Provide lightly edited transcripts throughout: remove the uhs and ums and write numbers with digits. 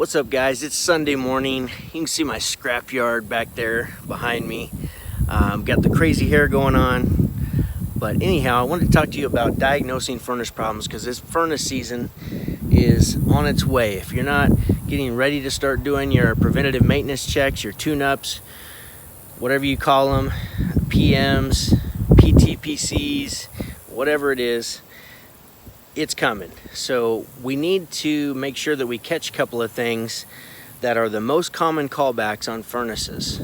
What's up, guys? It's Sunday morning. You can see my scrapyard back there behind me. Got the crazy hair going on. But anyhow, I wanted to talk to you about diagnosing furnace problems because this furnace season is on its way. If you're not getting ready to start doing your preventative maintenance checks, your tune-ups, whatever you call them, PMs, PTPCs, whatever it is, it's coming. So we need to make sure that we catch a couple of things that are the most common callbacks on furnaces.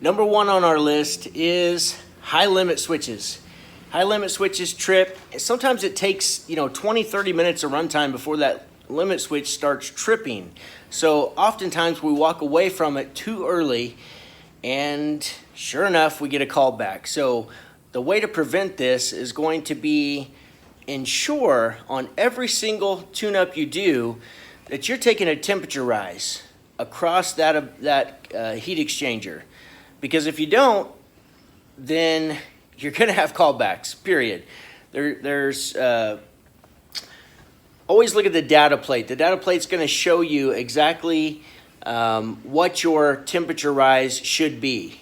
Number one on our list is high limit switches. High limit switches trip. Sometimes it takes 20-30 minutes of runtime before that limit switch starts tripping. So oftentimes we walk away from it too early, and sure enough, we get a call back. So the way to prevent this is going to be ensure on every single tune-up you do that you're taking a temperature rise across that heat exchanger. Because if you don't, then you're going to have callbacks, period. There's always look at the data plate. The data plate's going to show you exactly what your temperature rise should be.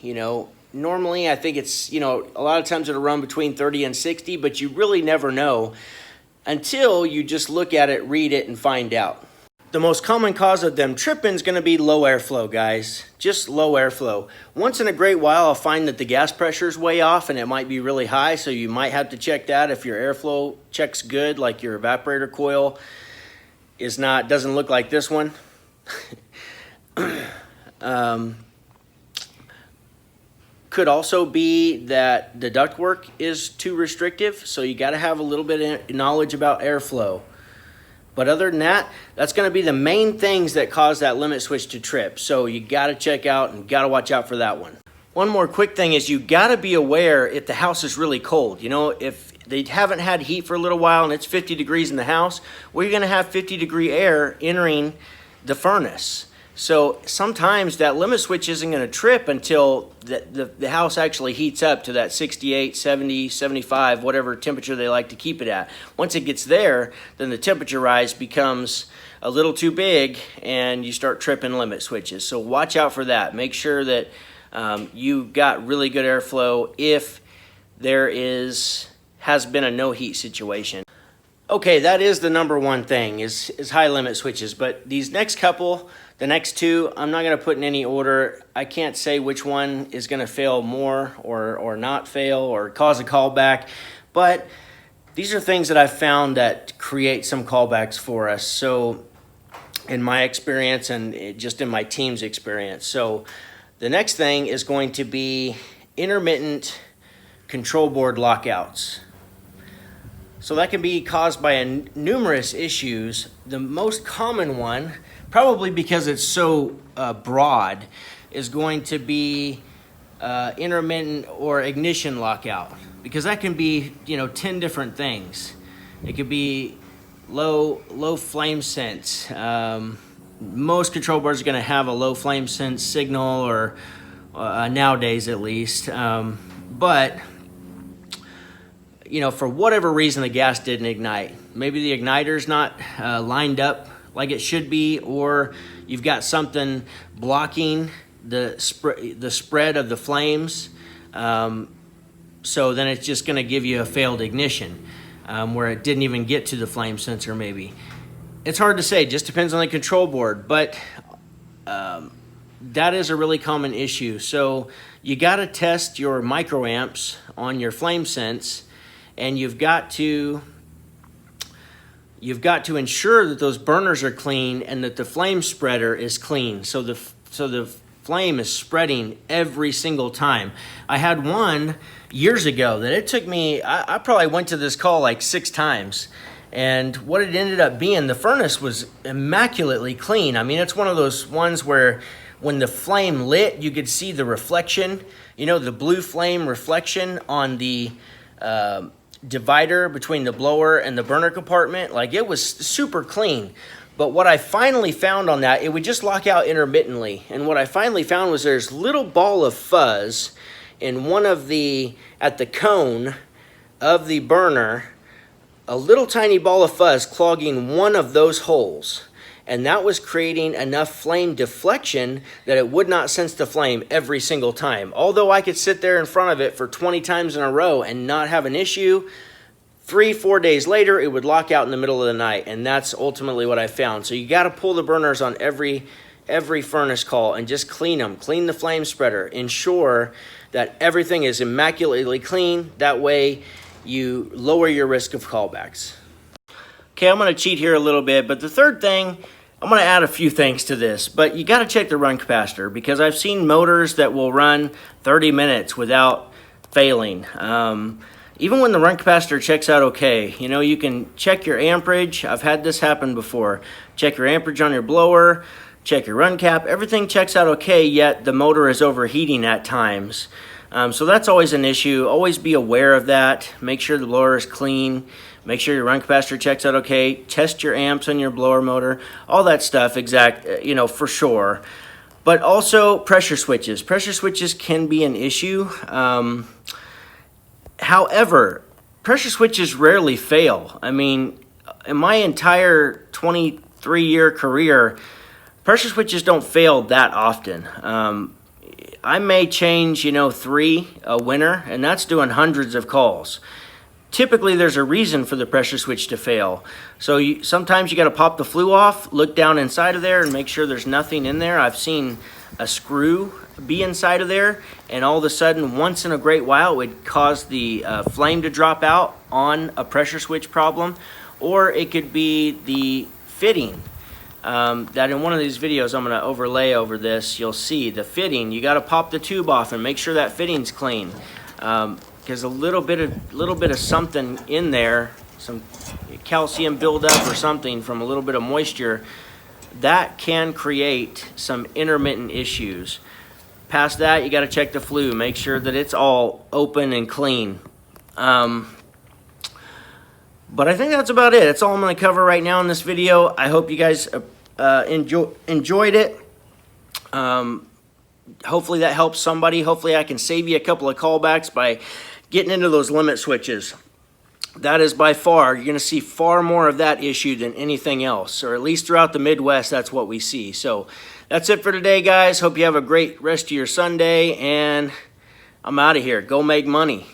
Normally I think it's, a lot of times it'll run between 30 and 60, but you really never know until you just look at it, read it, and find out. The most common cause of them tripping is going to be low airflow, guys. Just low airflow. Once in a great while, I'll find that the gas pressure is way off and it might be really high, so you might have to check that. If your airflow check's good, like your evaporator coil doesn't look like this one. Could also be that the ductwork is too restrictive, so you got to have a little bit of knowledge about airflow. But other than that, that's going to be the main things that cause that limit switch to trip. So you got to check out and got to watch out for that one. One more quick thing is you got to be aware if the house is really cold. If they haven't had heat for a little while and it's 50 degrees in the house, well, you're going to have 50-degree air entering the furnace. So sometimes that limit switch isn't going to trip until the house actually heats up to that 68, 70, 75, whatever temperature they like to keep it at. Once it gets there, then the temperature rise becomes a little too big and you start tripping limit switches. So watch out for that. Make sure that you got really good airflow if there has been a no heat situation. Okay, that is the number one thing is high limit switches, but these next couple, the next two, I'm not going to put in any order. I can't say which one is going to fail more or not fail or cause a callback, but these are things that I've found that create some callbacks for us. So in my experience and just in my team's experience. So the next thing is going to be intermittent control board lockouts. So that can be caused by numerous issues. The most common one, probably because it's so broad, is going to be intermittent or ignition lockout, because that can be 10 different things. It could be low flame sense. Most control boards are going to have a low flame sense signal, or nowadays at least, but for whatever reason the gas didn't ignite. Maybe the igniter's not lined up like it should be, or you've got something blocking the spread of the flames. So then it's just going to give you a failed ignition where it didn't even get to the flame sensor maybe. It's hard to say, just depends on the control board, but that is a really common issue. So you got to test your microamps on your flame sense, and you've got to ensure that those burners are clean and that the flame spreader is clean. So the flame is spreading every single time. I had one years ago that it took me, I probably went to this call like 6 times. And what it ended up being, the furnace was immaculately clean. I mean, it's one of those ones where when the flame lit, you could see the reflection, you know, the blue flame reflection on the divider between the blower and the burner compartment. Like, it was super clean. But what I finally found on that, it would just lock out intermittently. And what I finally found was there's little ball of fuzz in one of at the cone of the burner, a little tiny ball of fuzz clogging one of those holes. And that was creating enough flame deflection that it would not sense the flame every single time. Although I could sit there in front of it for 20 times in a row and not have an issue, 3-4 days later, it would lock out in the middle of the night, and that's ultimately what I found. So you got to pull the burners on every furnace call and just clean them. Clean the flame spreader. Ensure that everything is immaculately clean. That way, you lower your risk of callbacks. Okay, I'm going to cheat here a little bit, but the third thing, I'm going to add a few things to this, but you got to check the run capacitor, because I've seen motors that will run 30 minutes without failing. Even when the run capacitor checks out okay, you know, you can check your amperage. I've had this happen before. Check your amperage on your blower, check your run cap. Everything checks out okay, yet the motor is overheating at times. So that's always an issue. Always be aware of that. Make sure the blower is clean. Make sure your run capacitor checks out okay. Test your amps on your blower motor. All that stuff, for sure. But also pressure switches. Pressure switches can be an issue. However, pressure switches rarely fail. I mean, in my entire 23-year career, pressure switches don't fail that often. I may change, 3 a winter, and that's doing hundreds of calls. Typically, there's a reason for the pressure switch to fail. So sometimes you got to pop the flue off, look down inside of there, and make sure there's nothing in there. I've seen a screw be inside of there, and all of a sudden, once in a great while, it would cause the flame to drop out on a pressure switch problem. Or it could be the fitting. That in one of these videos I'm going to overlay over this, you'll see the fitting. You got to pop the tube off and make sure that fitting's clean. Because a little bit of something in there, some calcium buildup or something from a little bit of moisture, that can create some intermittent issues. Past that, you got to check the flue. Make sure that it's all open and clean. But I think that's about it. That's all I'm going to cover right now in this video. I hope you guys enjoyed it. Hopefully that helps somebody. Hopefully I can save you a couple of callbacks by getting into those limit switches. That is by far, you're going to see far more of that issue than anything else, or at least throughout the Midwest, that's what we see. So that's it for today, guys. Hope you have a great rest of your Sunday, and I'm out of here. Go make money.